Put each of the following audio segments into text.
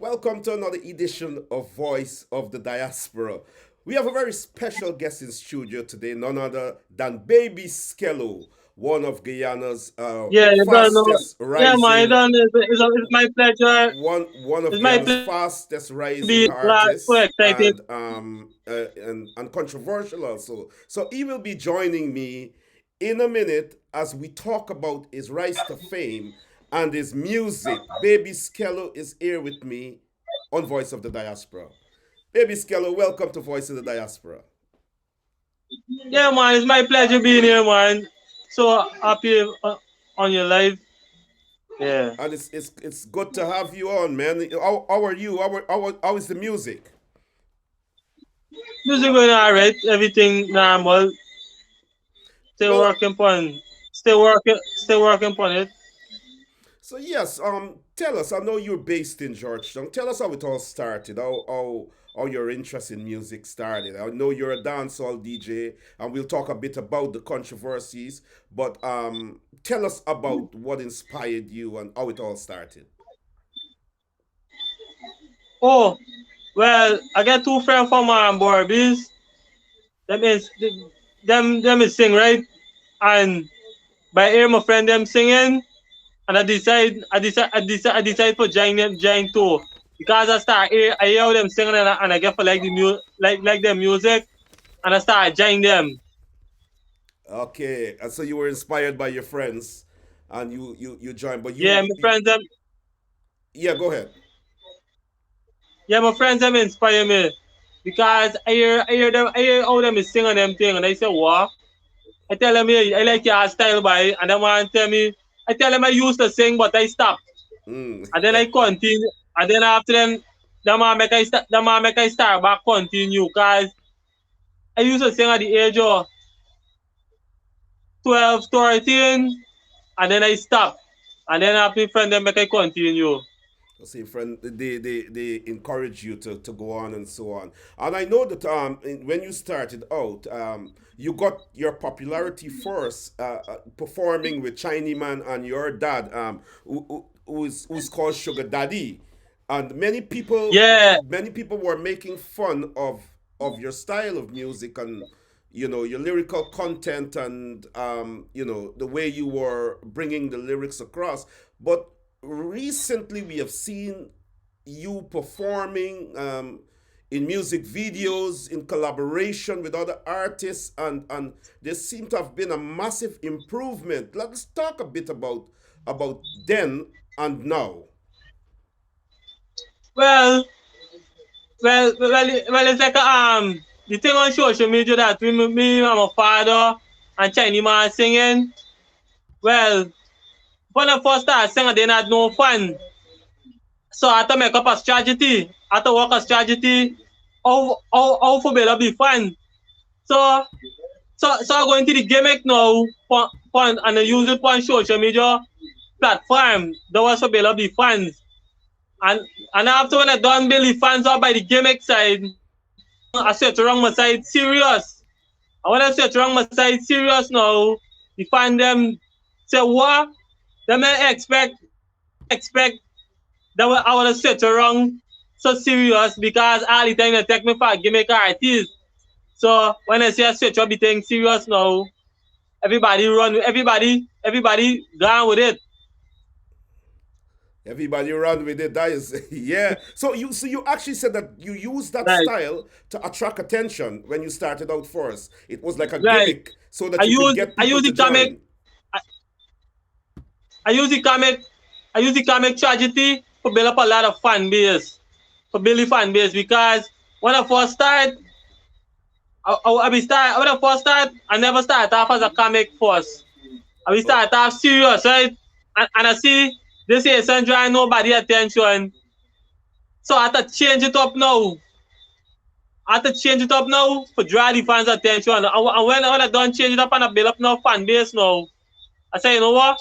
Welcome to another edition of Voice of the Diaspora. We have a very special guest in studio today, none other than Baby Skello, one of Guyana's Yeah, you don't know. fastest Yeah, man, you rising, don't know. It's my pleasure. one of It's my Guyana's pleasure fastest to rising be glad, so artists, excited. and controversial also. So he will be joining me in a minute as we talk about his rise to fame and his music. Baby Skello is here with me on Voice of the Diaspora. Baby Skello, welcome to Voice of the Diaspora. Yeah, man, it's my pleasure being here, man. So happy on your life. Yeah, And it's good to have you on, man. How are you? How is the music? music going alright. Everything normal. Still Well, working on. Still working on it. so yes, tell us. I know you're based in Georgetown. Tell us how it all started. How your interest in music started. I know you're a dancehall DJ, and we'll talk a bit about the controversies. But tell us about what inspired you and how it all started. Oh, well, I got two friends from Barbies. That means them is sing right, and by hear my friend them singing. And I decide for join too. Because I hear them singing and I get for like the like their music and I start join them. Okay, and so you were inspired by your friends, and you joined. But Yeah, my friends them yeah, go ahead. yeah, my friends them inspire me. Because I hear how them is singing them thing and I say what? I tell them hey, I like your style by and then one tell me I tell them I used to sing but I stopped. Mm. And then I continue and then after them the man make I start back continue cause I used to sing at the age of 12, 13, and then I stopped. And then after friend them make I continue. See, friend, they encourage you to go on and so on. And I know that when you started out, you got your popularity first performing with Chinese Man and your dad, who's called Sugar Daddy, and Yeah, many people were making fun of your style of music and your lyrical content and the way you were bringing the lyrics across. But recently we have seen you performing in music videos in collaboration with other artists, and there seemed to have been a massive improvement. Let's talk a bit about then and now. well, it's like the thing on social media that me and my father and Chinese man singing. Well, when I first started singing, they had no fun. So I had to make up a strategy. I had to work a strategy how for better be fun. So so I go into the gimmick now and I use it on social media platform. That was for build up the fans. And and after when I done build the fans up by the gimmick side, I search around my side serious. And when I search around my side serious now, the fan them say what? They may expect that I wanna search around so serious because all the time they take me for a gimmick artist. So when I say I search up the thing serious now, everybody gone with it. Everybody run with it. That is, yeah. So you actually said that you used that Like style to attract attention when you started out first. It was like a like gimmick so that you could get I people use to the comic join. I, I use the comic I use the comic tragedy to build up a lot of fan base. For build the fan base because when I first start when I first start I never start off as a comic first. I will Oh, start off serious, right? And I see this is drawing nobody attention. So I have to change it up now. I have to change it up now for draw the fans' attention. And when I done change it up and I build up now fan base now, I say, you know what?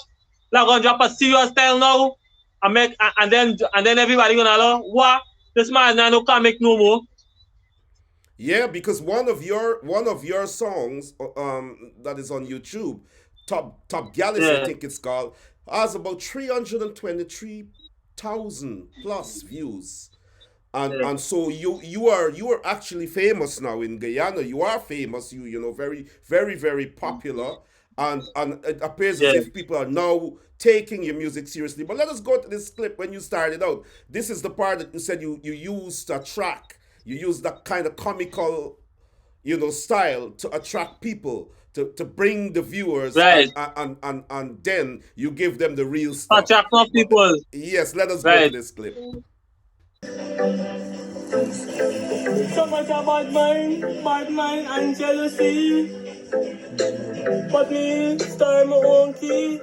Like, I'm gonna drop a serious style now. And then everybody gonna know what this man now no comic no more. yeah, because one of your songs that is on YouTube, Top Gallist, I Yeah. think it's called, has about 323,000 plus views. And so you are actually famous now in Guyana. You are famous. You know, very very very popular, and it appears as yeah, if people are now taking your music seriously. But let us go to this clip when you started out. This is the part that you said you used a track. You used that kind of comical, style to attract people, to bring the viewers, right. and then you give them the real stuff. Attract more But people, yes, let us go to right. this clip. So much about bad mind and jealousy. But me, star my own key.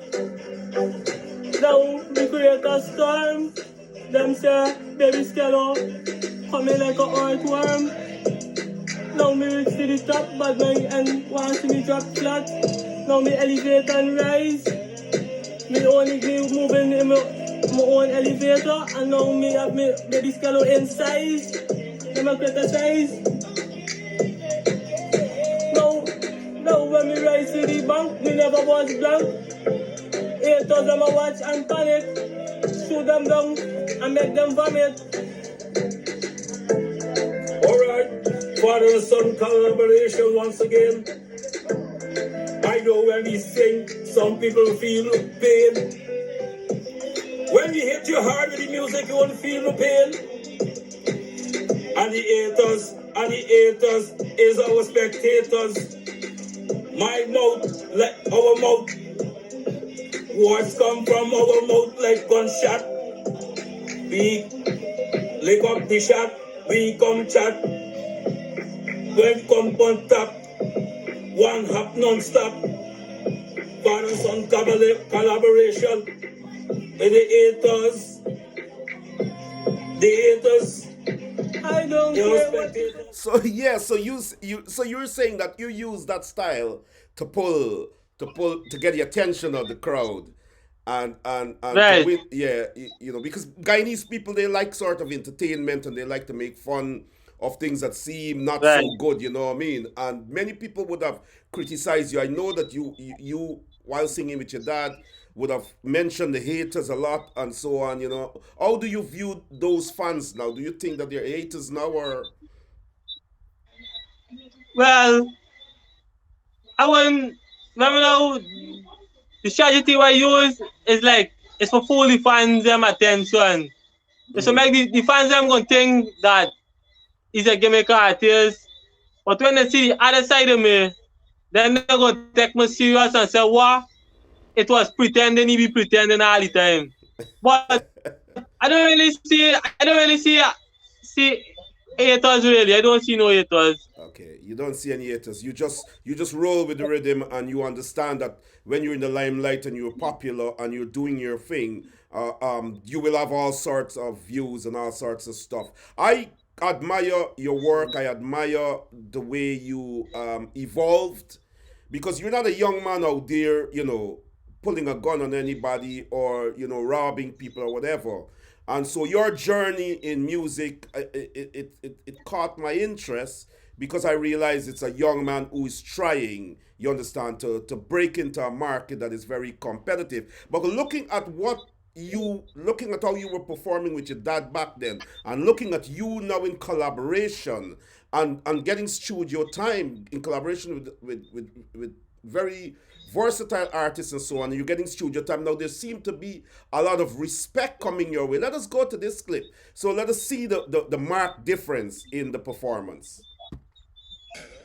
Now we create a storm. Them say, baby Skello, coming like a earthworm. Now me reach to the top, bad mind and want to me drop flat. Now me elevate and rise. Me only me moving in my own elevator. And now me have me baby Skello in size. Them a criticize. Now, now when me rise to the bank, me never was blank. Haters them a watch and panic. Shoot them down and make them vomit. Alright, father and son collaboration once again. I know when we sing, some people feel pain. When we hit you hard with the music, you won't feel no pain. And the haters is our spectators. My mouth, like our mouth. Words come from our mouth like gunshot. We lick up the shot, we come chat. When come on top, one hop non-stop. Father son collaboration with the haters. The haters. I don't care. So yeah, so you're saying that you use that style to get the attention of the crowd, and to Right, win. Yeah, because Guyanese people, they like sort of entertainment, and they like to make fun of things that seem not right. so good. You know what I mean? And many people would have criticized you. I know that you while singing with your dad would have mentioned the haters a lot and so on. How do you view those fans now? Do you think that they're haters now, or? Well, I wouldn't. Let me know. The strategy I use is like it's for fool the fans them attention. So Mm-hmm. make the fans them gonna think that he's a gimmick artist. But when they see the other side of me, then they're gonna take me serious and say, "What? It was pretending. He be pretending all the time." But I don't really see. I don't really see haters really. I don't see no haters. Okay, you don't see any haters. You just roll with the rhythm, and you understand that when you're in the limelight and you're popular and you're doing your thing, you will have all sorts of views and all sorts of stuff. I admire your work. I admire the way you evolved, because you're not a young man out there, pulling a gun on anybody, or robbing people or whatever. And so your journey in music, it caught my interest, because I realize it's a young man who is trying, you understand, to break into a market that is very competitive. But looking at how you were performing with your dad back then, and looking at you now in collaboration, and getting studio time in collaboration with very versatile artists and so on, and you're getting studio time now, there seem to be a lot of respect coming your way. Let us go to this clip, so let us see the marked difference in the performance.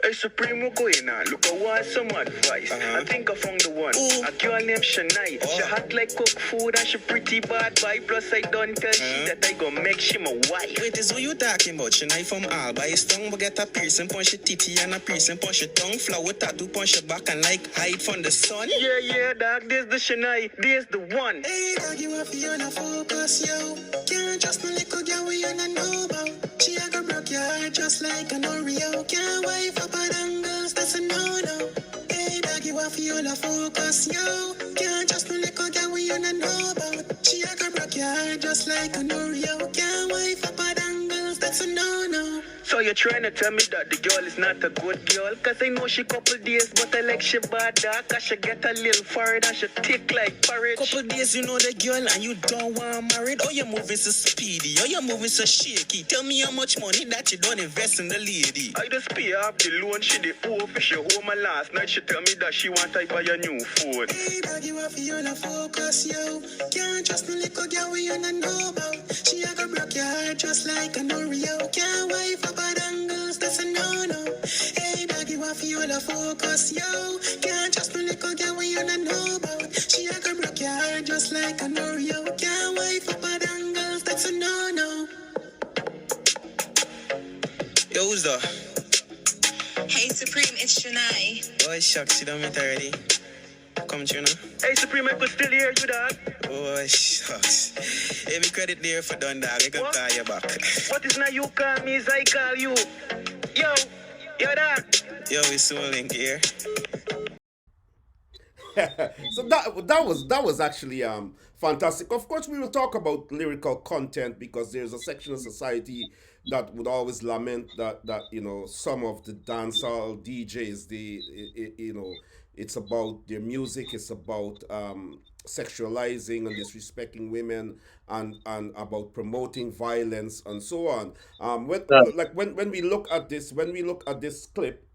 Hey, Supreme, going on. Look, I want some advice. I think I found the one. A girl named Shania. She hot like cook food and she pretty bad boy. Plus, I don't tell she that I gon' make she my wife. Wait, is who you talking about? Shania from Alba. His tongue will get a piercing, punch your titty and a piercing, punch your tongue. Flower tattoo, punch your back and like hide from the sun. Yeah, dog. This the Shania. This the one. Hey, dog, you have to on a focus, yo. Can't trust no little girl we on a know about. She a go broke your heart just like an Oreo. Can't wife up a dangles, that's a no-no. Hey, dog, you have to on a focus, yo. Can't trust no little girl we on a know about. She a go broke your heart just like an Oreo. Can't wife up a dangles, that's a no-no. So So you're trying to tell me that the girl is not a good girl? Cause I know she couple days, but I like she bad dog. Cause she get a little forehead and she thick like porridge. Couple days you know the girl and you don't want married. Oh, you're moving so speedy, oh, you're moving so shaky. Tell me how much money that you don't invest in the lady. I just pay off the loan, she the owe for she home and last night she tell me that she want to buy a new phone. Hey, dog, you have you to focus, yo. Can't trust no little girl we you not know about. She a go broke your heart just like an Oreo. Can't wife up a dangles, that's a no-no. Hey, dog, you have you to focus, yo. Can't trust no little girl we you not know about. She a go broke your heart just like an Oreo. Can't wife up a dangles, that's a no-no. Yo, who's that? Hey Supreme, it's Shania. Oh, shucks, you done met already. Come to you now. Hey Supreme, I could still hear you, dog. Oh, shucks. Hey, me credit there for done, dog. I can What? call you back. What is now you call me is I call you? Yo, dog. Yo, it's so link here. So that was actually fantastic. Of course, we will talk about lyrical content because there's a section of society that would always lament that some of the dancehall DJs it's about their music, it's about sexualizing and disrespecting women and about promoting violence and so on. Yeah. When we look at this clip,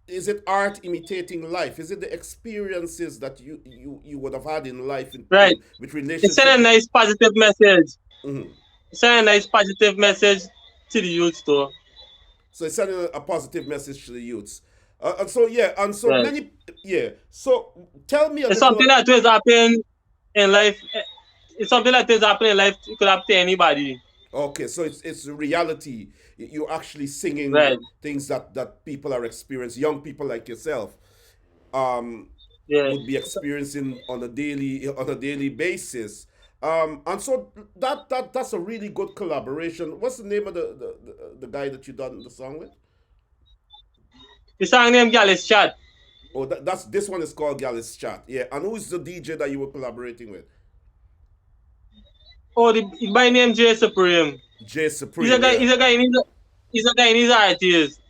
is it art imitating life? Is it the experiences that you would have had in life Right. with It's send a relationship? nice positive message. Mhm. Send a nice positive message to the youth too. So it's sending a positive message to the youths. And so yeah, and so Right. many yeah. So tell me a It's little. something that will happen in life. It's something that is happening in life. It could happen to anybody. Okay, so it's reality. You're actually singing Right. things that people are experiencing. Young people like yourself um, Yeah. would be experiencing on a daily basis. And so that's a really good collaboration. What's the name of the guy that you done the song with? The song name Gallist chat. Oh, that's this one is called Gallist Chat. Yeah, and who is the DJ that you were collaborating with? Oh, by name Jay Supreme. Jay He's a Supreme. guy. Yeah. He's a Guyanese artist.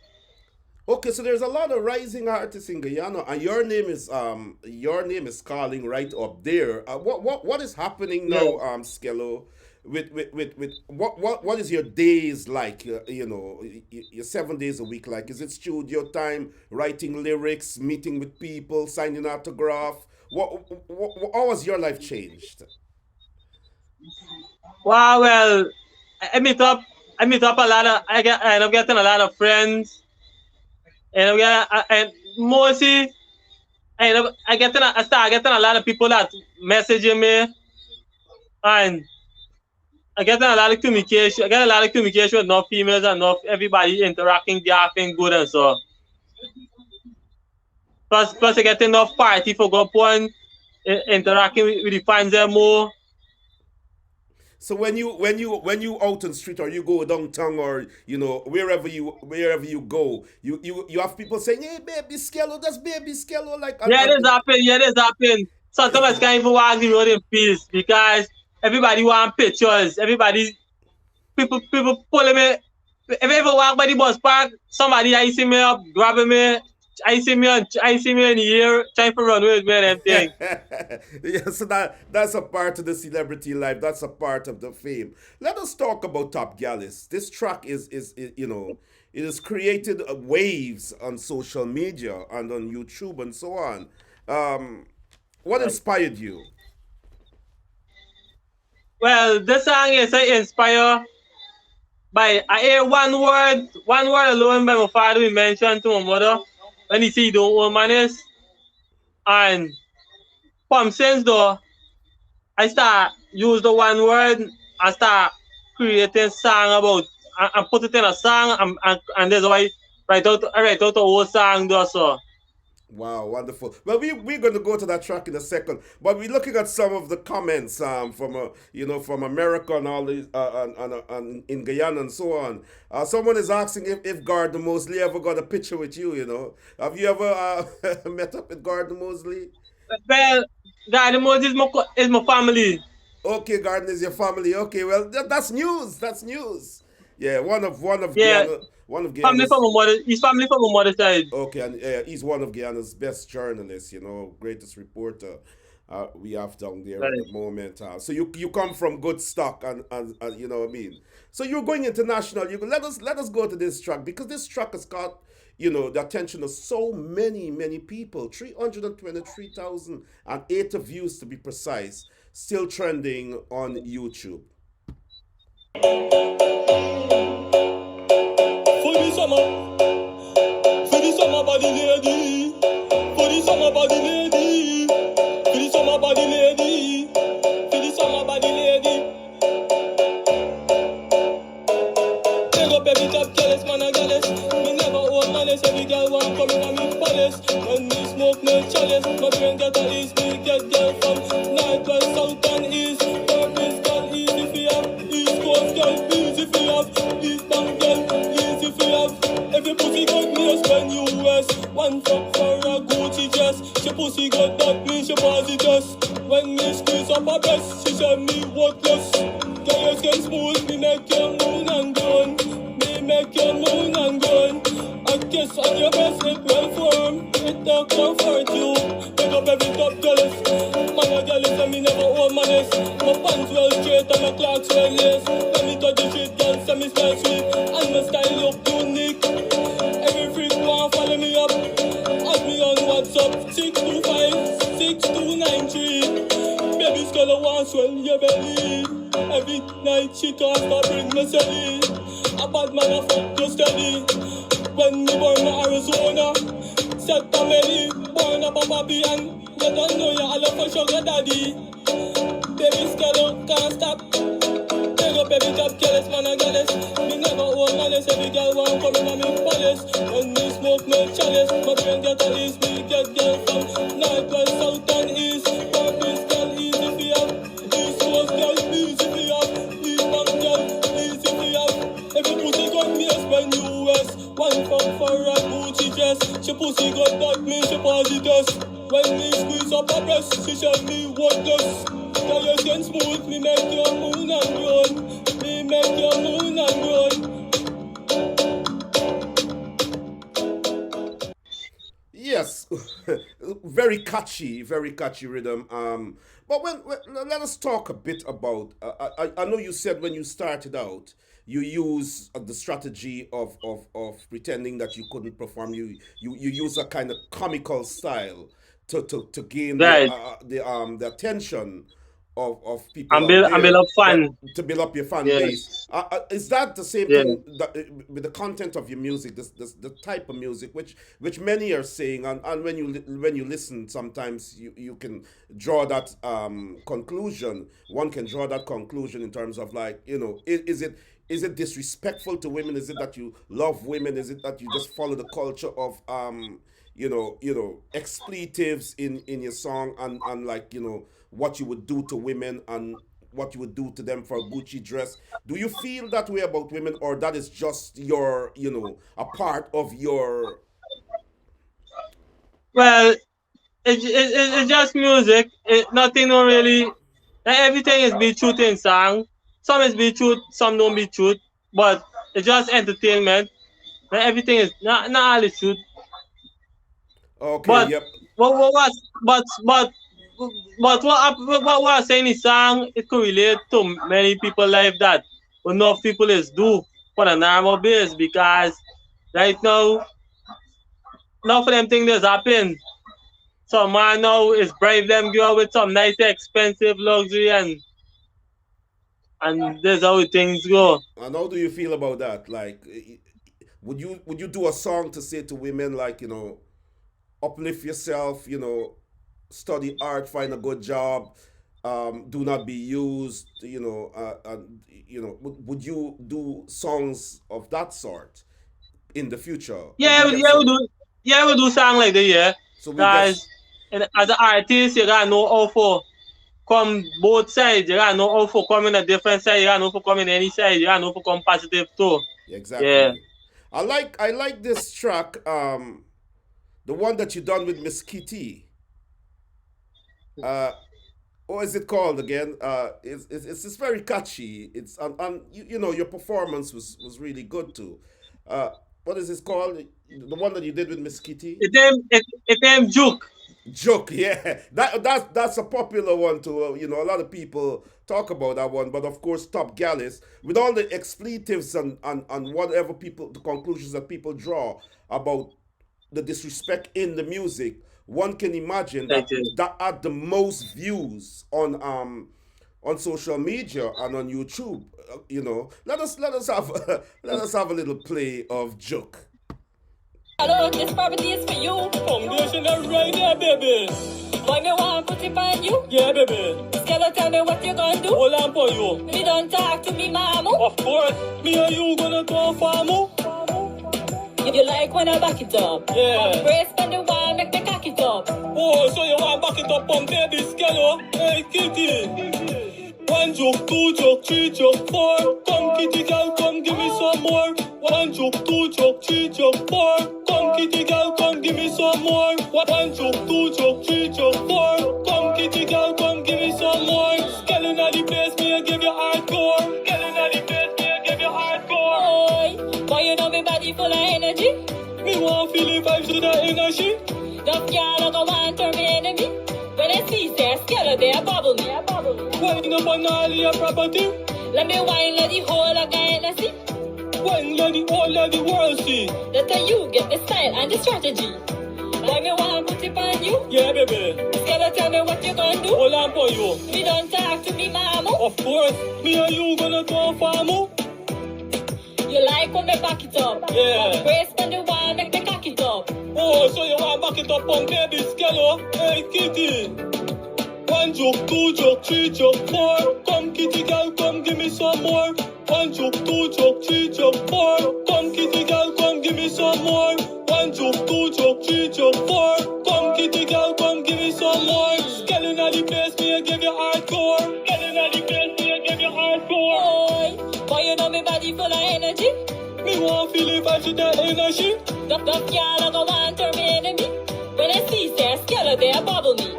Okay, so there's a lot of rising artists in Guyana, and your name is calling right up there. What is happening Yeah. now, Skello? With what is your days like? Your 7 days a week like? Is it studio time, writing lyrics, meeting with people, signing autograph? How has your life changed? Wow. Well, I meet up. I meet up a lot of. I end up getting a lot of friends, and and mostly I start getting a lot of people that messaging me, and I get a lot of communication. I get a lot of communication with enough females and enough everybody interacting, laughing good and so. Plus I get enough party for go on interacting with the fans there more. So when you out on the street or you go downtown or wherever you go, you have people saying, "Hey, baby Skello, that's baby Skello," like Yeah, this happen. Yeah, this happen. Sometimes I can't even walk the road in peace because everybody want pictures. Everybody, people pulling me. If I ever walk by the bus park, somebody I see me up, grabbing me. I see me in the air, trying to run with me and everything. Yeah, so that's a part of the celebrity life. That's a part of the fame. Let us talk about Top Gallist. This track it has created waves on social media and on YouTube and so on. What inspired you? Well, this song is inspired by I hear one word alone by my father we mentioned to my mother when he see don't own manners. And from since though I start use the one word, I start creating song about and put it in a song and that's why I write out a whole song though so. Wow, wonderful. Well, we're going to go to that track in a second, but we're looking at some of the comments from America and all these and in Guyana and so on. Someone is asking if Gardner Mosley ever got a picture with you. Have you ever met up with Gardner Mosley? Well, God the most is my family. Okay, Gardner is your family. Okay, well that's news. That's news. Yeah, Yeah, one of family from Guyana's. my mother. His family from my mother's side. Okay, and he's one of Guyana's best journalists. Greatest reporter. We have down there at Right. the moment. So you come from good stock, and you know what I mean. So you're going international. You let us go to this track because this track has got the attention of so many people. 323,008 views to be precise. Still trending on YouTube. For the summer, for the summer body lady, for the summer body lady, for the summer body lady, for the summer body lady. Big up every top jealous man a Gallist. Me never own malice. Every girl want come in a me palace. When me smoke no chalice, my brain get a east. Me get girl from north, west, south and east. Purpose girl easy fi have. East coast girl easy fi have. East bank girl easy fi have. Every pussy got me a spend US. One fuck for a Gucci dress. She pussy got that means she positive. When me squeeze up her breast, she said me worthless. Girl, your skin smooth, me make your moon and gone. Me make your moon and gone. A kiss on your breast, it well firm. It don't comfort you. Pick up every top jealous. Man a jealous and me never own malice. My pants well straight and my clocks well lace. When me touch the shit, girl, say me smell sweet. And my style look unique. Every freak want follow me up. Add me on WhatsApp 625-6293. Baby Skello want swell your belly. Every night she can't stop bring me steady. A bad man a fuck you steady. When me born in Arizona, set a melly, born a Bababian. You don't know you all for sugar daddy. Baby Skello can't stop. Big up every top careless man a Gallist. Me never own malice. Every girl want come in a me palace. When me smoke no chalice, my brain get a east. Me get girl from north, west, south and east. Purpose girl easy fi have. East coast girl easy fi have. East bank girl easy fi have. Every pussy got me a spend US. One fuck for a Gucci dress. She pussy got that means she positive. When me squeeze up her breast, she said me worthless. Girl, your skin smooth, me make your moon and grown. Me make your moon and grown. Yes, very catchy rhythm. But let us talk a bit about. I know you said when you started out, you use the strategy of pretending that you couldn't perform. You use a kind of comical style to gain Right. the attention of people out And build there, up but fun. to build up your fan base. Yes. Is that the same Yeah. thing that, with the content of your music, the type of music which many are saying, and when you listen, sometimes you can draw that conclusion. One can draw that conclusion in terms of, like, is it disrespectful to women? Is it that you love women? Is it that you just follow the culture of expletives in your song, and like, what you would do to women and what you would do to them for a Gucci dress? Do you feel that way about women, or that is just your, a part of your? Well, it's just music. Nothing no really. Everything is be truth in song. Some is be truth, some don't be truth. But it's just entertainment. Everything is not all is truth. Okay, But yep. what was but what I saying in song, it could relate to many people life that enough people is do for the normal base, because right now enough of them things that's happen. Some man now is brave them girl with some nice expensive luxury, and that's how things go. And how do you feel about that? Like, would you do a song to say to women, like, uplift yourself, study art, find a good job, do not be used, and would you do songs of that sort in the future? Would Yeah, we get yeah, we some? do. Yeah, we do song like that. Yeah, So we get. guys. And as an artist, you gotta know how for come both sides. You gotta know how for come in a different side. You gotta know for come in any side. You gotta know for come positive too. Yeah. Exactly. I like this track, the one that you done with Miss Kitty. Uh, what is it called again? It's very catchy. It's and you know your performance was really good too. Uh, what is this called? The one that you did with Miss Kitty? It am Juke. Joke, yeah, that's a popular one too. You know, a lot of people talk about that one, but of course, Top Gallist with all the expletives and whatever people the conclusions that people draw about the disrespect in the music, one can imagine Like, that had the most views on social media and on YouTube. You know, let us have let us have a little play of Joke. Hello, this property is for you. Foundation is right there, baby. Boy, me want put it on you. Yeah, baby. Skello, tell me what you gonna do. Hold on for you. Me don't talk to me, mama. Of course. Me and you gonna go farm. You like when I back it up? Yeah. Brace on the wall, make me cock it up. Oh, so you want back it up on baby Skello? Hey, kitty. One joke, two joke, three joke, four. Come kitty girl, come give me some more. One joke, two joke, three joke, four. Come kitty girl, come give me some more. One joke, two joke, three joke, four. Come kitty girl, come give me some more. Skello inna the place, me I give you hardcore. Skello inna the place, me I give you hardcore. Boy, you know me body full of energy. Me want feel the vibes with the energy. Just girl, I want turn me enemy. When I see say Skello, they a bubble me. Wine up on all your property. Let me wine, let the whole of Guyana see. Wine, let the whole of the world see. That's how you get the style and the strategy. Why me want put it on you? Yeah, baby. Skello, tell me what you gonna do. Hold on for you. Me don't talk to me, mama. Of course. Me and you gonna go farm. You like when me back it up? Yeah. Brace on the wall, make me cock it up. Oh, so you want back it up on baby Skello? Hey, kitty. One joke, two joke, three joke, four. Come kitty girl, come give me some more. One joke, two joke, three joke, four. Come kitty girl, come give me some more. One joke, two joke, three joke, four. Come kitty girl, come give me some more. Skello inna the place, me I give you hardcore. Skello inna the place, me I give you hardcore. Boy, you know me body full of energy. Me want feel the vibes with that energy. Duck, y'all, I go want turn me enemy. When I see say Skello, they a bubble me.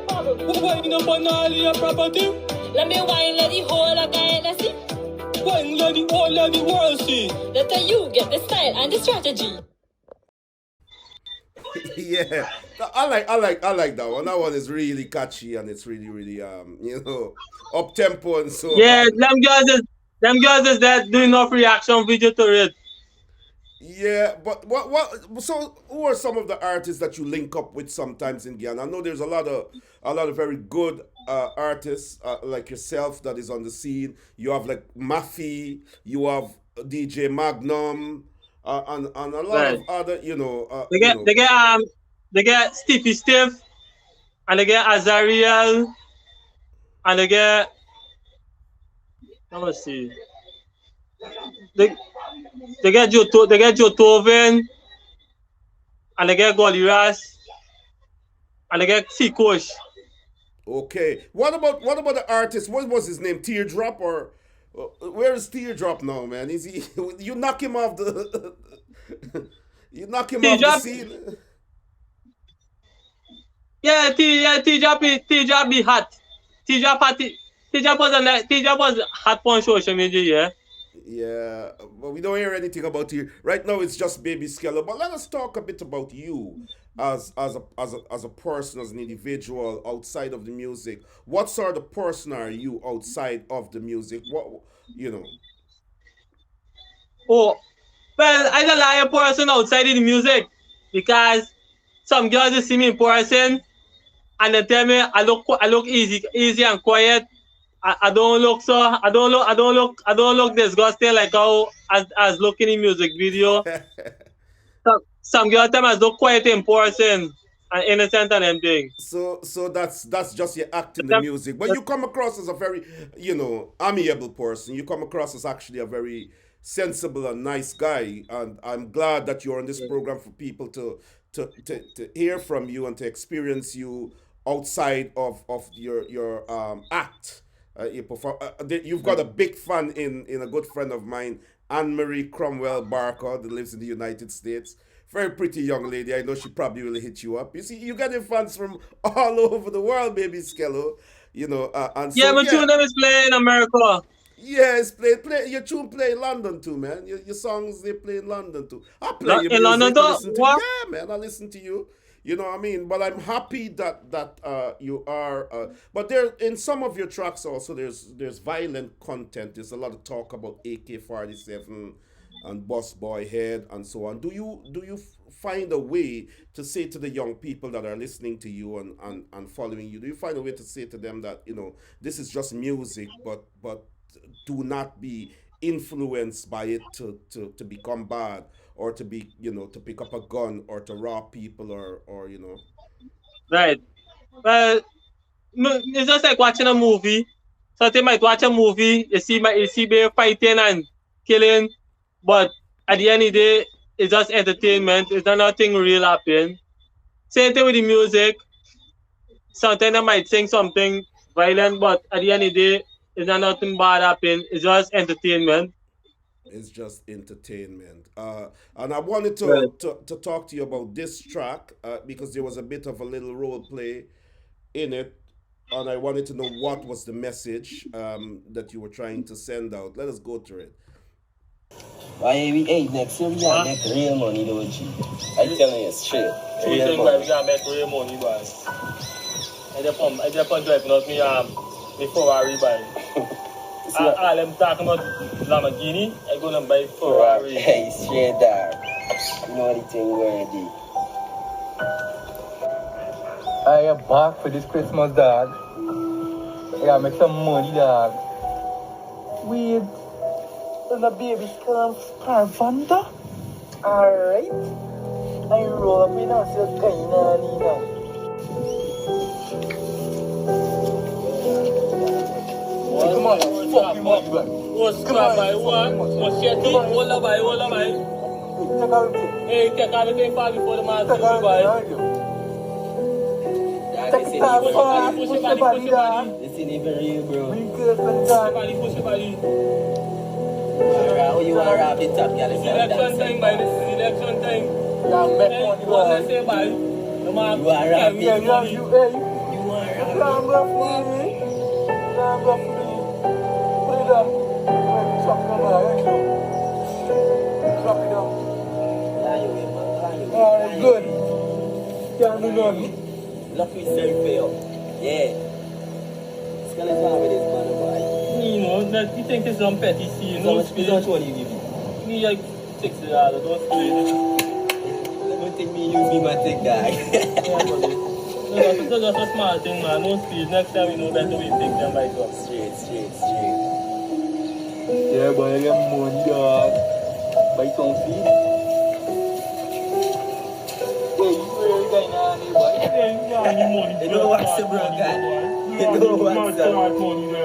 Wine up on all your property. Let me wine, let the whole of Guyana see. Wine, let the whole of the world see. That's how you get the style and the strategy. Yeah, I like that one. That one is really catchy and it's really you know up tempo and so yeah, on. them girls is that doing enough reaction video to it. Yeah, but what? So, who are some of the artists that you link up with sometimes in Guyana? I know there's a lot of very good artists like yourself that is on the scene. You have like Mafi, you have DJ Magnum, and a lot Right. of other They get they get um they get Stiffy Stiff and they get Azariel and they get let me see. They they get Jotovin and they get Goliras and they get Sikosh. Okay. What about the artist? What was his name? Teardrop or where is Teardrop now, man? Is he? You knock him off the. You knock him off the T-Drop, scene. T-Drop be hot. T-Drop hot. T-Drop was hot on social media, yeah. Yeah, but we don't hear anything about you right now. It's just Baby Skello. But let us talk a bit about you as a person, as an individual outside of the music. What sort of person are you outside of the music? What you know? Oh, well, I don't like a person outside of the music because some girls just see me in person and they tell me I look easy and quiet. I don't look so I don't look disgusting like how as looking in music video. Some girls tell me I look quiet in person and innocent and everything. So that's just your act in the music. But you come across as a very amiable person. You come across as actually a very sensible and nice guy. And I'm glad that you're on this program for people to hear from you and to experience you outside of your act. You perform, you've got a big fan in a good friend of mine, Anne Marie Cromwell Barker, that lives in the United States. Very pretty young lady. I know she probably will hit you up. You see, you getting fans from all over the world, baby Skello. And Yeah, so my yeah, tune them is playing in America. yeah, it's play your tune play in London too, man. Your songs they play in London too. I play your In London music. I though, listen to what? yeah, man. I listen to you. You know what I mean? But I'm happy that you are. But there in some of your tracks also there's violent content. There's a lot of talk about AK-47 and Boss Boy Head and so on. Find a way to say to the young people that are listening to you and following you? Do you find a way to say to them that this is just music, but do not be influenced by it to become bad or to be to pick up a gun or to rob people or. Right. Well, it's just like watching a movie. So you might watch a movie, you see me fighting and killing, but at the end of the day, it's just entertainment. It's not nothing real happening. Same thing with the music. Sometimes I might sing something violent, but at the end of the day, it's not nothing bad happening. It's just entertainment. It's just entertainment. And I wanted Right. to talk to you about this track because there was a bit of a little role play in it, and I wanted to know what was the message that you were trying to send out. Let us go through it. Hey, next year we gotta make real money, don't you? I'm telling you straight. True Real thing, money. we gotta make real money, boy. I just driving out me Ferrari, boy. All them talking about Lamborghini, I gonna buy Ferrari. Hey, straight there. You know the thing where they. I am back for this Christmas, dog. I gotta make some money, dog. Weed. And the baby Scarvanda. Alright. I roll up in house with Guyana. Come on, fuck him up, man. What's up, boy? What's your thing? Hold up, boy. Take everything. Hey, take everything for before the man Take see you, boy. everything. Take it out fast. Push your body, dog. This ain't even real, bro. Be careful, dog. Push your body. Alright, how you wanna wrap it up, y'all? This is election time, boy. This is election time. Yeah, make Hey, money, what I boy. say, boy? The man You are carry Yeah, the money. you You wanna can't wrap go for me. Can't go for me. Put it up. Chop it down, chop it down. Alright, good. Can't do nothing. Lucky yourself for you. Yeah. Skello is one with this man, boy. You know, that you think it's some petty scene. So No much space. much money you give me. Me like $60. Don't split it. Don't think me use me my take, dog. Yeah, buddy. No, that's just a small thing, man. No speed. Next time we know better we take them by truck. Straight. Yeah, boy, I get money, dog. Buy some feed. Hey, you really got any boy? You know what's up, bro, God? You know what's up?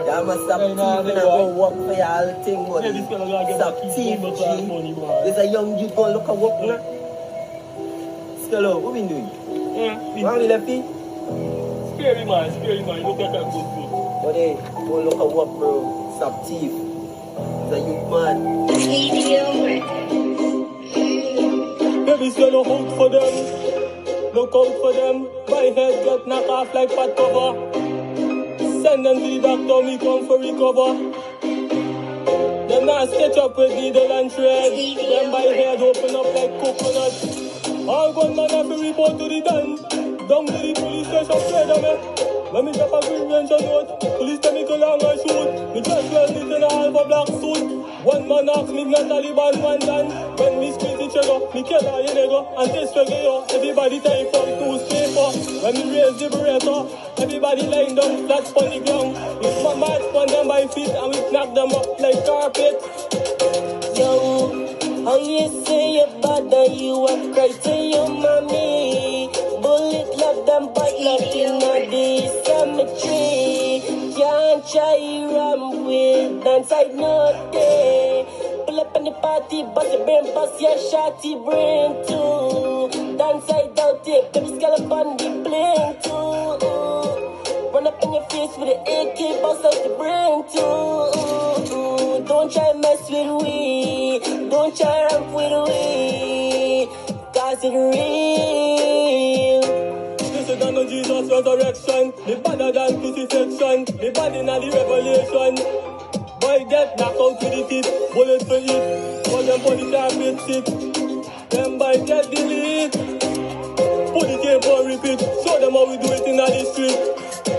Y'all must stop thieving and go work for y'all thing, buddy. Stop thieving, G. There's a young youth going look at work, now. Skello, what we doing? Why we left it? Scary man. Look at that good food. But hey, go look at work, bro. Stop thief. He's a youth man. Baby, still look out for them. Look out for them. My head get knocked off like fat cover. Send them to the doctor, me come for recover. Them not sketch up with needle and thread. Them my head open up like coconut. All gunman have to report to the dance. Down to the police station, straight on me. When me drop a green ranger note, police tell me to long and shoot. Me just well this in a half a black suit. One man ask me not Taliban one dance. When me squeeze the trigger, me kill all you nigga. And this reggae yo, everybody type up newspaper. When me raise the burrito, everybody lying down flat on the ground. If my match on them by feet and we knock them up like carpet. Yo, how you say you're bad and you have cried to your mommy? Bullet love them bite like in the cemetery. Can't try ram with dance I know day. Pull up in the party, bust your brain, bust your shotty brain too. Dance I doubt it, baby scallop on the plane too. Run up in your face with the AK, bust out the brain too. Don't try mess with we, don't try ramp with we, cause it's real. This is the Jesus resurrection. Me better than crucifixion. Me body in the revelation. Boy get knocked out with the teeth. Bullet for it. But them body can't fit sick. Them boy get delete. Put the tape on repeat. Show them how we do it in the street.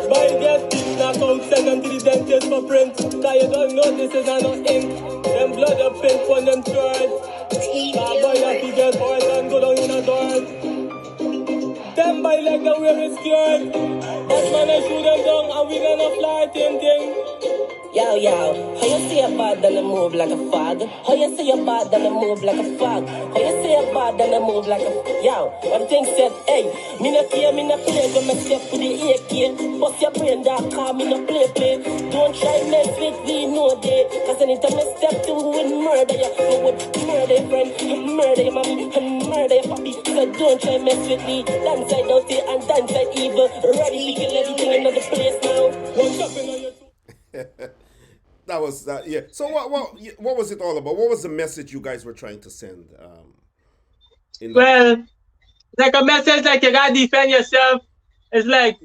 Boy get teeth knocked out. Send them to the dentist for print. Cause you don't know this is not no ink. Them blood up pink on them shirts. Boy have to get hurt and go down in a dirt. Them boy like the wear is skirt. But man I shoot them down and we gonna fly thing. Yo, how you say a bad and I move like a fog? How you say a bad and I move like a fog? How you say a bad and I move like a... Yo, one thing said, hey, me no care, me no play, when me step with the AK. Bust your brain dark, call me no play. Don't try mess with me, no day. Cause anytime I step to with murder, you go with murder your friend, murder your mommy, and murder your papi. So don't try mess with me. Dance side dirty and dance side evil. Ready to kill everything in the place now. What's up in on your... That was that. Yeah. So what was it all about? What was the message you guys were trying to send? In that. Well, like a message like you gotta defend yourself. It's like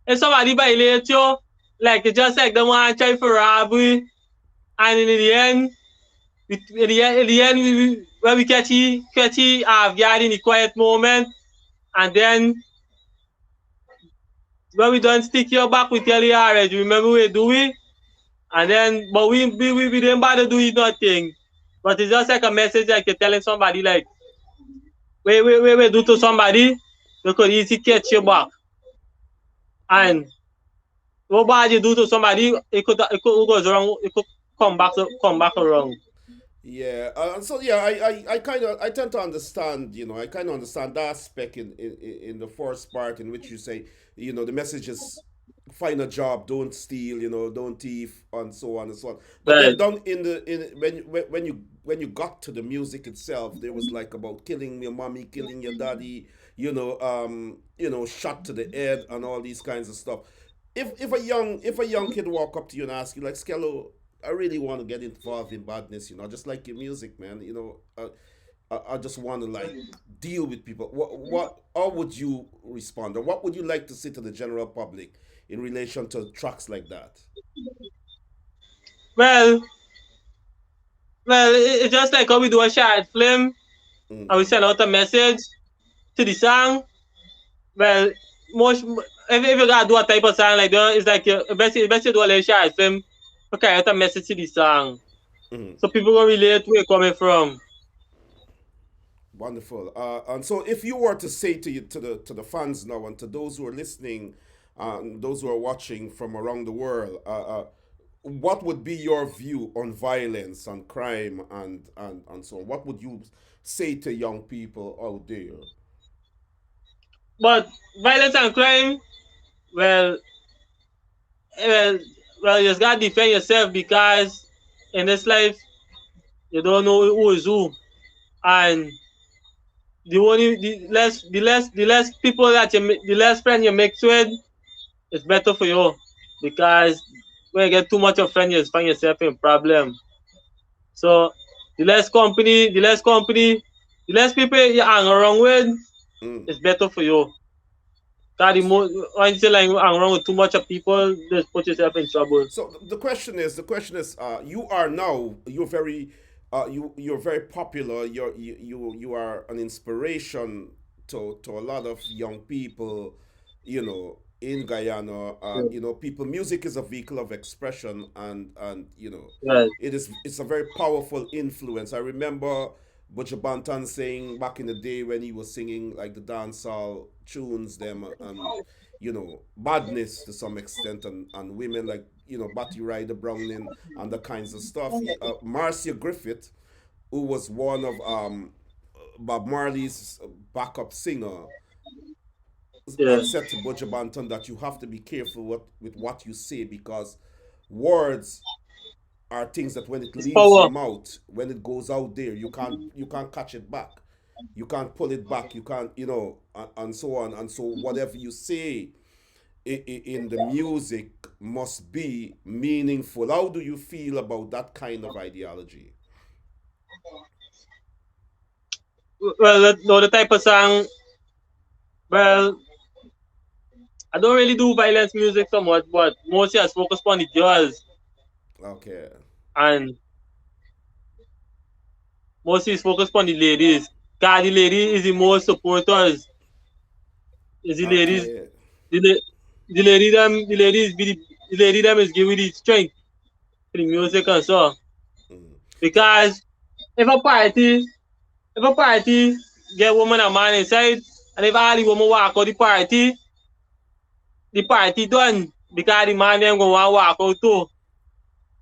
if somebody violates you, like it's just like the one try for robbery, and in the end, when we catch he half guard in the quiet moment, and then when we don't stick your back, we tell you already. Remember we do it, and then but we didn't bother doing nothing. But it's just like a message like you're telling somebody like, we do to somebody, we could easily catch you back. And what bad you do to somebody, it could goes wrong, it could come back around. Yeah, so yeah, I tend to understand, I kind of understand that aspect in the first part in which you say, the message is find a job, don't steal, don't thief, and so on and so on. But then Right. down in the in when you got to the music itself, there was like about killing your mommy, killing your daddy, shot to the head and all these kinds of stuff. If a young kid walk up to you and ask you like, Skello, I really want to get involved in badness, just like your music, man. I just want to like deal with people. How would you respond, or what would you like to say to the general public in relation to tracks like that? Well, it's just like how we do a short film and we Mm-hmm. send out a message to the song. Well, most if you gotta do a type of song like that, it's like you best you do a little short film to carry out a message to the song. Mm-hmm. So people will relate where you're coming from. Wonderful. And so, if you were to say to the fans now and to those who are listening, and those who are watching from around the world, what would be your view on violence and crime and so on? What would you say to young people out there? But violence and crime, well, well, you just gotta defend yourself because in this life you don't know who is who, and the less people the less friend you mix with, it's better for you because when you get too much of friend, you find yourself in problem. So the less people you hang around with, Mm. it's better for you. Cause the more once you like hang around with too much of people, just put yourself in trouble. So the question is, you are now you're very popular. You are an inspiration to a lot of young people, in Guyana. People. Music is a vehicle of expression, and Yes, it's a very powerful influence. I remember Butcher Banton saying back in the day when he was singing like the dancehall tunes, them and badness to some extent, and women like Batty Ryder Browning and the kinds of stuff. Marcia Griffith, who was one of Bob Marley's backup singer, and yes, said to Butcher Banton that you have to be careful with what you say, because words are things that when it it's leaves your power. mouth, when it goes out there, you can't catch it back. You can't pull it back. You can't, and so on. And so whatever you say in the music must be meaningful. How do you feel about that kind of ideology? Well, no, the type of song. Well, I don't really do violence music so much, but mostly I focus on the girls Okay. and mostly focus on the ladies. Cause the lady is the most supporters. Is the ladies, Okay. the, the ladies be the lady them is giving the strength to the music and so. Mm. Because if a party, if a party get woman and man inside, and if all the woman walk out the party done because the man them go want walk out too.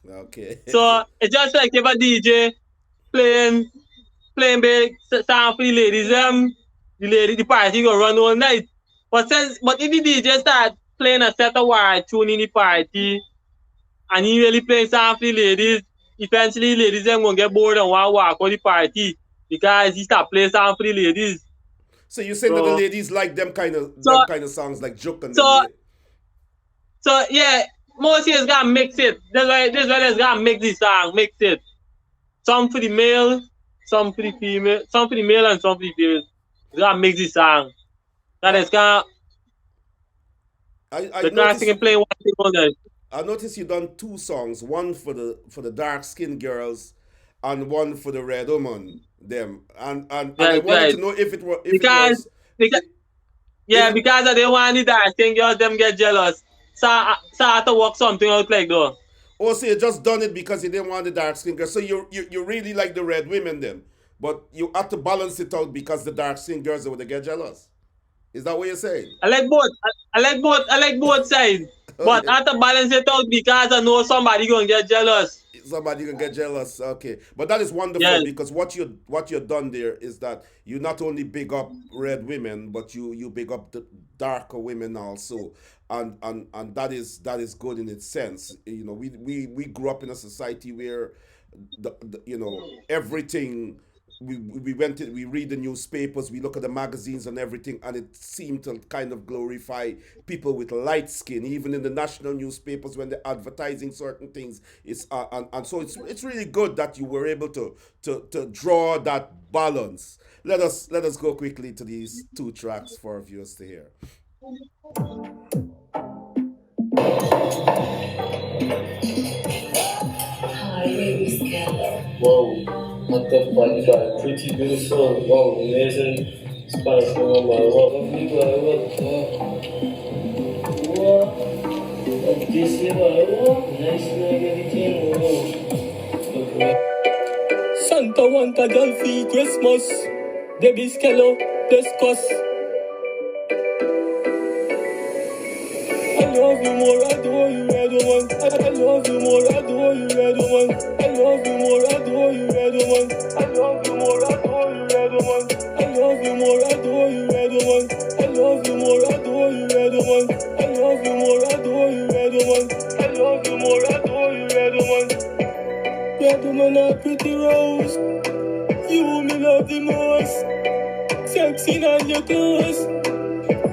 Okay. So it's just like if a DJ playing big sound for the ladies, the party go run all night. But if the DJ start playing a set of wire tune in the party and he really playing sound for the ladies, eventually ladies them gonna get bored and want walk out the party because he start playing sound for the ladies. So you're saying that the So ladies like so them kind of songs like Joke and them, so yeah? so yeah, most years gotta mix it. That's why there's gotta mix the song, mix it. Some for the male, some for the female, some for the male and some for the female. You gotta mix the song. That Uh, is can't I the can't noticed sing and play one thing all night. I noticed you done two songs, one for the dark skinned girls, and one for the red woman. Them and I Right, wanted right. to know if it Because was because if yeah, because I didn't want the dancing girls them get jealous. So I had to work something out like though. oh, so you just done it because you didn't want the dark skinned girl. So you really like the red women then, but you had to balance it out because the dark skinned girls would get jealous. Is that what you're saying? I like both. I like both sides. But Okay. I have to balance it out because I know somebody gonna get jealous. Somebody can get jealous. Okay, but that is wonderful Yes. because what you've done there is that you not only big up red women, but you big up the darker women also, and that is good in its sense. You know, we grew up in a society where you know everything. We went to, we read the newspapers, we look at the magazines and everything, and it seemed to kind of glorify people with light skin, even in the national newspapers when they're advertising certain things. It's and so it's really good that you were able to draw that balance. Let us go quickly to these two tracks for our viewers to hear. Hi, baby Skello. Whoa, what the fuck? You got a pretty beautiful, wow, amazing Spanish woman. Wow, lovely boy, what the fuck? What? What this here, boy? What? Nice and everything, wow. Santa want a girl for Christmas. Baby Skello, discuss. I love you more, adore you, red one. I love you more, adore you, red one. I love you more, adore you, red one. I love you more, adore you, red one. I love you more, adore you, red one. I love you more, adore you, red one. I love you more, adore you, red one. I love you more, adore you, red one. Red woman, a pretty rose. You me love the most. Sexy on your clothes.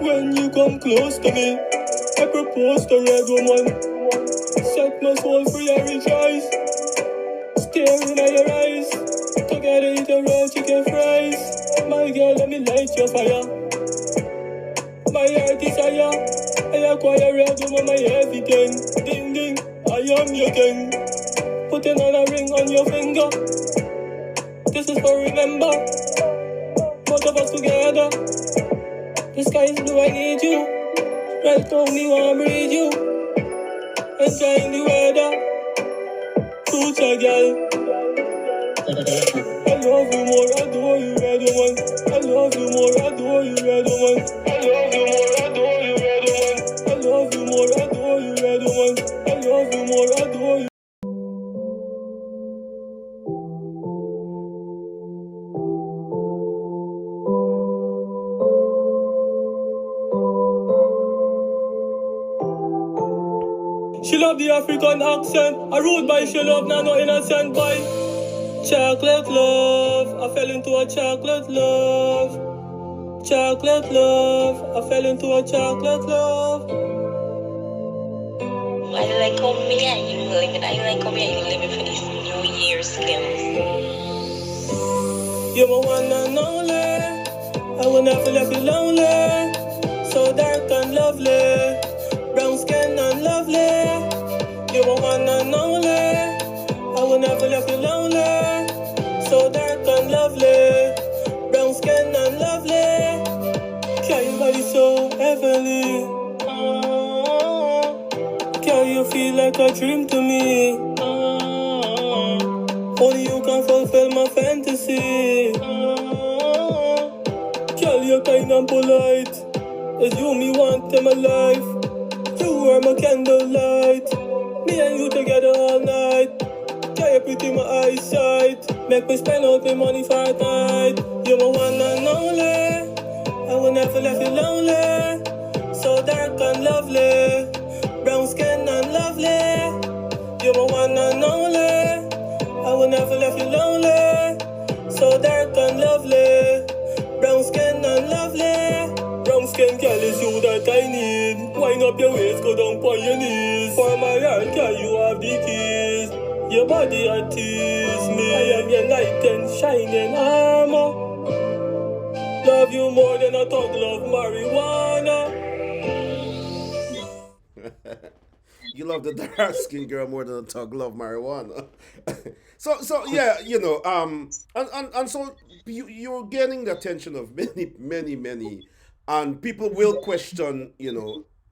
When you come close to me, I propose to red woman. Set my soul free and rejoice. Staring at your eyes. Together eat a raw chicken fries. My girl, let me light your fire. My heart desire. I acquire red woman, my everything. Ding ding, I am your king. Put another ring on your finger. This is for remember. Both of us together. The sky is blue, I need you. Right now, me wanna breathe you. Enjoying the weather. Future girl. I love you more, adore you, red one. I love you more, adore you, red one. I love you more, adore you, red one. I love you more, adore you, red one. I love you more, adore you. She love the African accent. I rude by she love, now no innocent boy. Chocolate love, I fell into a chocolate love. Chocolate love, I fell into a chocolate love. Why you like how me and you living? I like how me and you living for this New Year's Skills. You're my one and only. I will never leave you lonely. So dark and lovely. like a dream to me. Only you can fulfill my fantasy. Girl, you're kind and polite. It's you me want in my life. You are my candlelight. Me and you together all night. Girl, you pretty my eyesight. Make me spend all my money for a night. You're my one and only. I will never let you lonely. So dark and lovely. Brown skin and lovely. You're my one and only. I will never let you lonely. So dark and lovely. Brown skin and lovely. Brown skin girl is you that I need. Wind up your waist, go down on your knees. For my heart, girl, you have the keys. Your body a tease me. I am your knight in shining armor. Love you more than a thug love marijuana. You love the dark skinned girl more than a thug love marijuana. So yeah, and so you're gaining the attention of many, and people will question,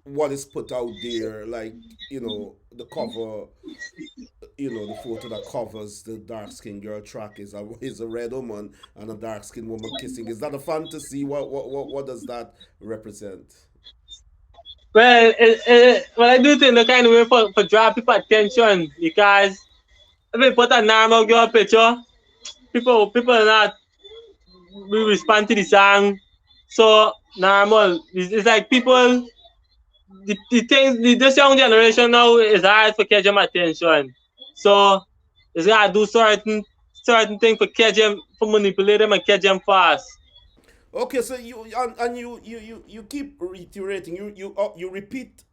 what is put out there, like, the cover, the photo that covers the dark skinned girl track is a red woman and a dark skinned woman kissing. Is that a fantasy? What does that represent? Well, well, I do think the kind of way for draw people attention because if we put a normal girl picture, people are not will respond to the song. So normal, it's like people the things this young generation now is hard for catch them attention. So it's gotta do certain thing for catch them, for manipulate them and catch them fast. Okay, so you keep reiterating, you repeat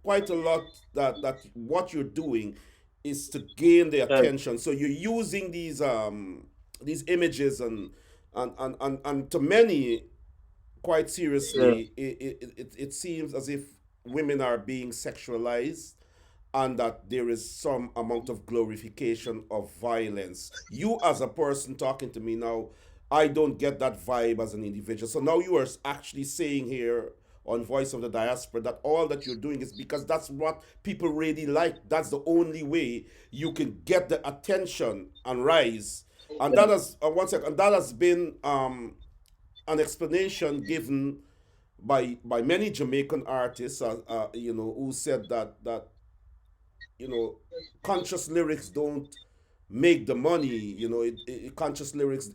quite a lot that what you're doing is to gain the Yeah, attention. So you're using these images and to many, quite yeah. seriously, it seems as if women are being sexualized and that there is some amount of glorification of violence. You, as a person talking to me now, I don't get that vibe as an individual. So now you are actually saying here on Voice of the Diaspora that all that you're doing is because that's what people really like. That's the only way you can get the attention and rise. And that has one second. That has been an explanation given by many Jamaican artists, who said that you know conscious lyrics don't make the money. Conscious lyrics,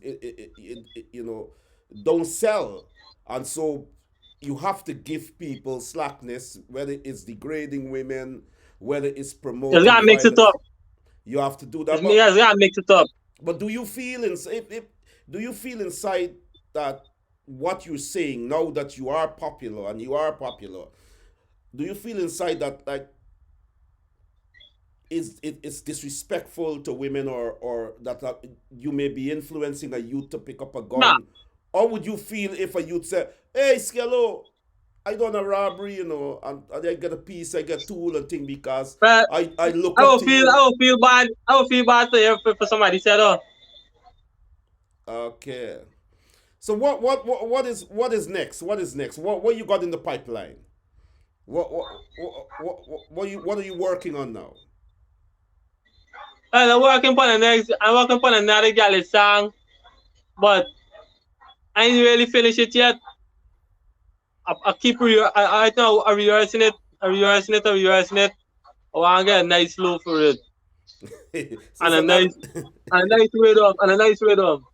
don't sell, and so you have to give people slackness, whether it's degrading women, whether it's It's promoting gotta mix it up. violence. You have to do It's, that. yeah, it's gotta mix it up. But do you feel do you feel inside that what you're saying now that you are popular and you are popular, do you feel inside that, like, it's disrespectful to women, or that you may be influencing a youth to pick up a Nah, gun? Or would you feel if a youth say, "Hey, Skello, I done a robbery, and I get a piece, I get tool and thing because but I look I up will to feel you." I will feel bad. I will feel bad for somebody said, oh, Okay. So what is next? What is next? What you got in the pipeline? What are you working on now? well, I'm working on another Gallist song, but I ain't really finished it yet. I keep right now I'm rehearsing it, I'm rehearsing it. I want to get a nice flow for it so and so that a nice rhythm and a nice rhythm.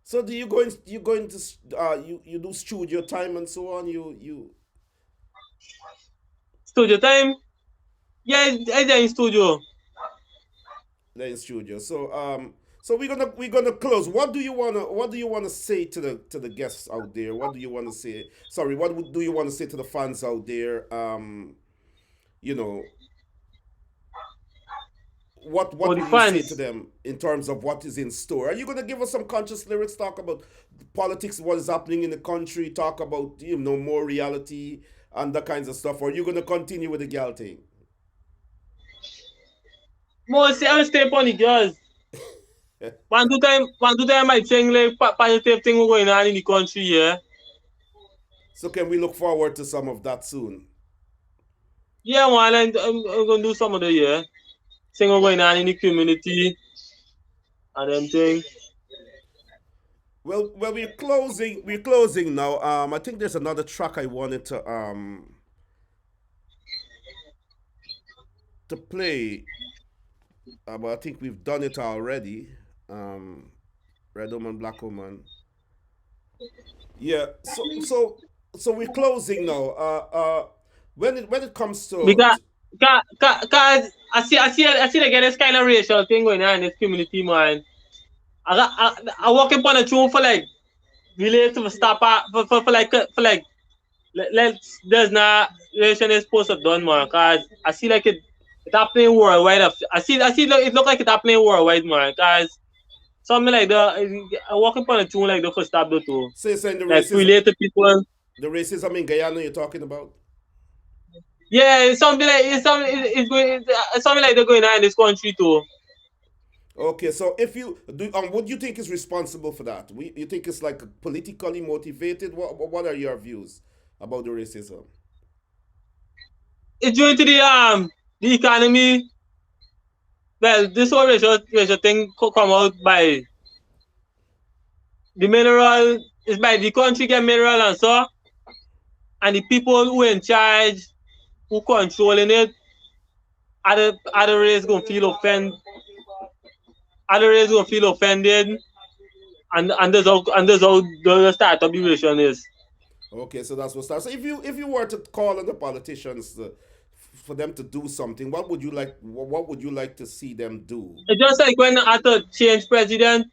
so do you going to you do studio time and so on, you Studio time, yeah, I in studio. there in studio. So we're gonna close. What do you wanna say to the guests out there? What do you wanna say? Sorry, do you wanna say to the fans out there? You know, what For the will you say to fans. them in terms of what is in store? Are you gonna give us some conscious lyrics? Talk about politics, what is happening in the country. Talk about more reality and that kinds of stuff. Or are you gonna continue with the gal thing? Mostly I stay upon the girls. One two time I think like positive thing going on in the country, yeah. So can we look forward to some of that soon? Yeah, man, I'm gonna do some of the year. Sing what's going on in the community and them thing. Well, we're closing. We're closing now. I think there's another track I wanted to play, but I think we've done it already. Um, Red Woman, Black Woman. Yeah. So we're closing now. When it comes Because, cause I see again this kind of racial thing going on in this community, man. I walk upon a tune for like relate to stop for like let's there's not relation is supposed to done, man. Cause I see like it happening worldwide. I see it look like it happening worldwide, man. Cause something like I walk upon a tune like the first stop the two. say saying Like relate to people. the racism in Guyana you're talking about. Yeah, it's something like it's something like they're going on in this country too. Okay, so if you do, what do you think is responsible for that? You think it's like politically motivated? What are your views about the racism? It's due to the economy. Well, this whole racial thing come out by the mineral is by the country get mineral and so, and the people who in charge who controlling it, other race gonna feel offended, and that's how the start of the relation is. Okay, so that's what starts. So if you were to call on the politicians for them to do something, what would you like? What would you like to see them do? It's just like when after change president,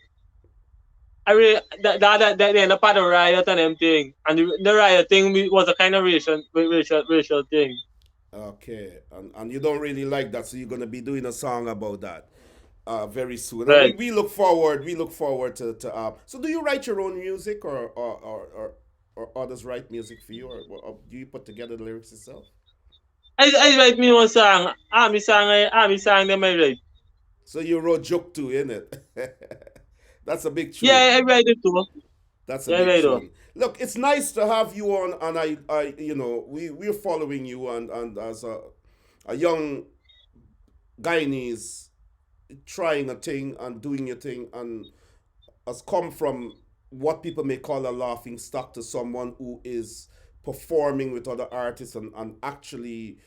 I really they end up at the riot and everything, and the riot thing was a kind of racial thing. Okay, and you don't really like that, so you're gonna be doing a song about that very soon. And we, Right. we look forward. We look forward to. So do you write your own music, or others write music for you, or do you put together the lyrics yourself? I write me one song. Army song them I write. So you wrote joke too, isn't it? That's a big tune. Yeah, I write it too. That's a Yeah, I big write it. tune. Look, it's nice to have you on, and we're following you, and as a young Guyanese trying a thing and doing your thing, and has come from what people may call a laughing stock to someone who is performing with other artists and actually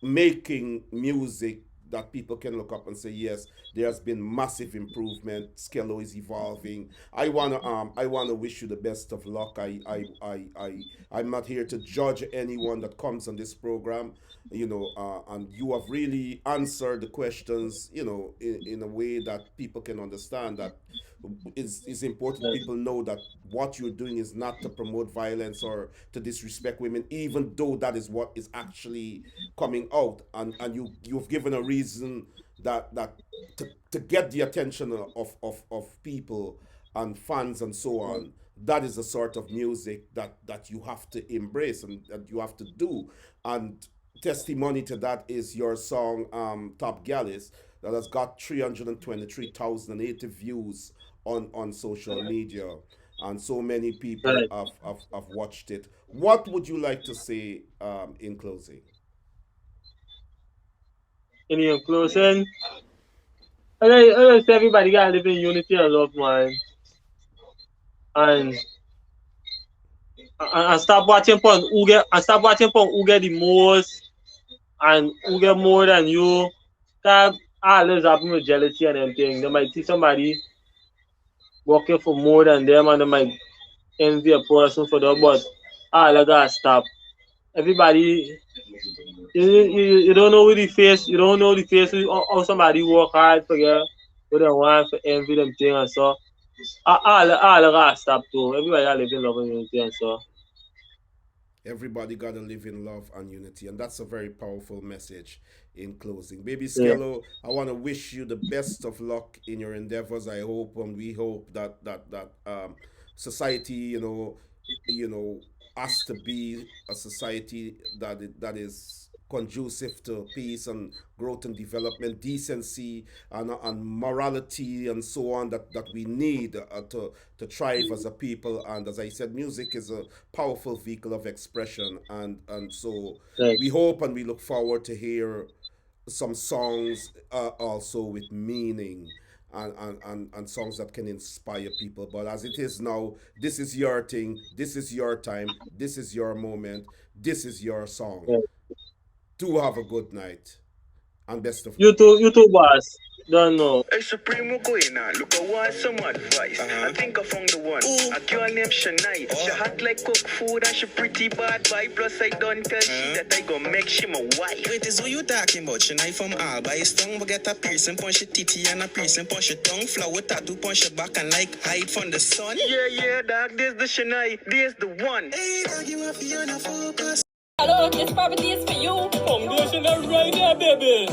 making music that people can look up and say, yes, there has been massive improvement. Skello is evolving. I wanna wish you the best of luck. I'm not here to judge anyone that comes on this program, and you have really answered the questions, in a way that people can understand that it's important people know that what you're doing is not to promote violence or to disrespect women, even though that is what is actually coming out, and you've given a reason that to get the attention of people and fans and so on. That is the sort of music that you have to embrace and that you have to do. And testimony to that is your song, Top Gallist, that has got 323,080 views on social media, and so many people Right. have watched it. What would you like to say, in closing? In your closing, I just everybody gotta live in unity and love, man, and and stop watching upon who get the most and who get more than you. That always happen with jealousy and everything. They might see somebody working for more than them, and they might envy a person for that, but all I gotta stop. Everybody, you don't know who the face, you don't know the face how somebody work hard for you, what they want for envy them thing and so. All I gotta stop too. Everybody gotta live in love and unity and so. Everybody got to live in love and unity, and that's a very powerful message in closing. Baby Yeah. Skello, I want to wish you the best of luck in your endeavors. I hope, and we hope that society, has to be a society that is conducive to peace and growth and development, decency and morality and so on that we need to thrive as a people. And as I said, music is a powerful vehicle of expression, and so Right. we hope and we look forward to hear some songs also with meaning and songs that can inspire people. But as it is now, this is your thing, this is your time, this is your moment, this is your song. Right. Do have a good night and best of You too, boss. Don't know. Hey, Supreme Guyana, look, I want some advice. I think I found the one. A girl named Shania. She hot like cook food and she pretty bad by. Plus, I don't tell she that I gonna make she my wife. Wait, is who you talking about? She knife from Alba. His tongue will get a piercing, punch your titty and a piercing, punch your tongue, flower tattoo, punch your back and like hide from the sun. Yeah, dog, this the Shania. This the one. Hey, dog, you have to focus. Hello, this property is for you. Foundation is right there, baby.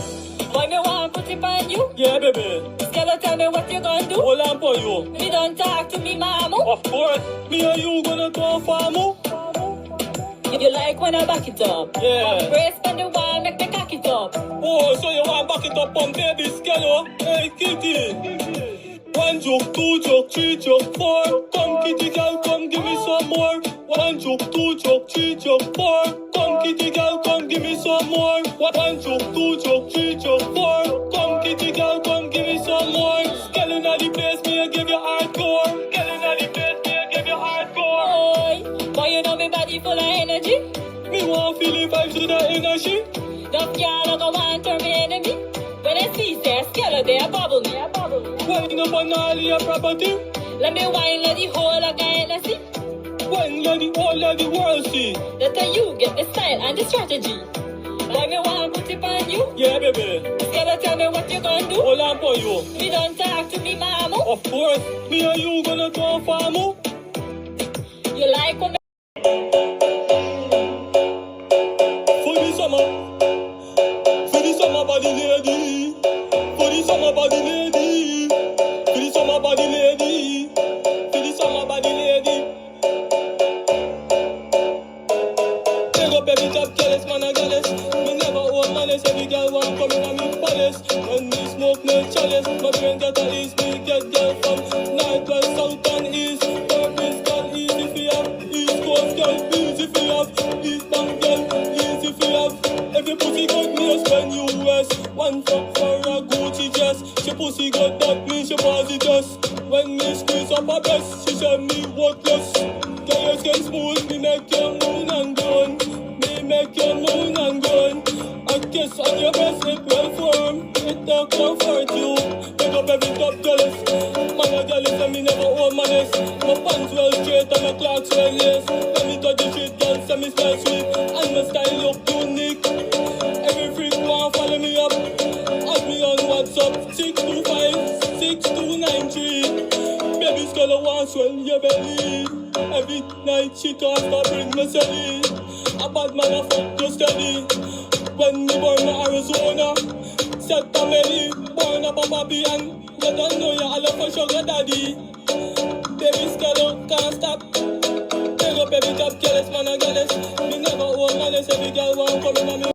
Boy, me want to put it on you. Yeah, baby. Skello, tell me what you gonna do. Hold on for you. Me don't talk to me, mama. Of course, me and you gonna go farm. You like when I back it up. Yeah. Brace on the wall, make me cock it up. Oh, so you want back it up on baby Skello? Hey, kitty. 1 joke, 2 joke, 3 joke, 4. Come kitty girl, come give me some more. 1 joke, 2 joke, 3 joke, 4. Come kitty girl, come give me some more. 1 joke, 2 joke, 3 joke, 4. Come kitty girl, come give me some more. Skello inna the place, me I give you hardcore. Skello inna the place, me I give you hardcore. Boy, you know me body full of energy. Me want feel the vibes with the energy. Don't y'all go want turn me enemy. When I see say Skello, they a bubble me. Wine up on all your property. Let me wine, let the whole of Guyana see. Wine let the whole of the world see. That's how you get the style and the strategy. Boy, me want put it on you. Yeah, baby. Skello, tell me what you gonna do. Hold on for you. Me don't talk to me, mama. Of course, me and you gonna go farm. You like when For the summer. For the summer body lady. For the summer body lady. For the summer body lady. For the summer body lady. Take up every top Gallist, man a Gallist. Me never own malice. Every girl want come in on me palace. When me smoke no chalice, my brain get a ease. Me get girl from north, west, south and east. Purpose girl easy for have. East coast girl easy for have. East bank girl easy for have. Every pussy got me when you rest. One fuck for a Gucci dress. She pussy got that means she positive. When me squeeze up her breast, she said me worthless. Girl, your skin smooth, me make you moon and gone. Me make you moon and gone. A kiss on your breast, it well form. It don't comfort you. Pick up every top jealous. Man a jealous and me never own malice. My pants well straight and my clocks well lace. Let me touch the shit, girl, say me smell sweet. And my style look unique. Every freak want follow me up. Add me on WhatsApp 625-6293. Baby Skello want swell your belly. Every night she can't stop bring me steady. A bad man a fuck you steady. When me born in Arizona, set a belly. Born up a Bobby and you don't know you all up for sugar daddy. Baby Skello can't stop. Take up every top Gallist, man a Gallist. Me never own malice. Every girl want come in on me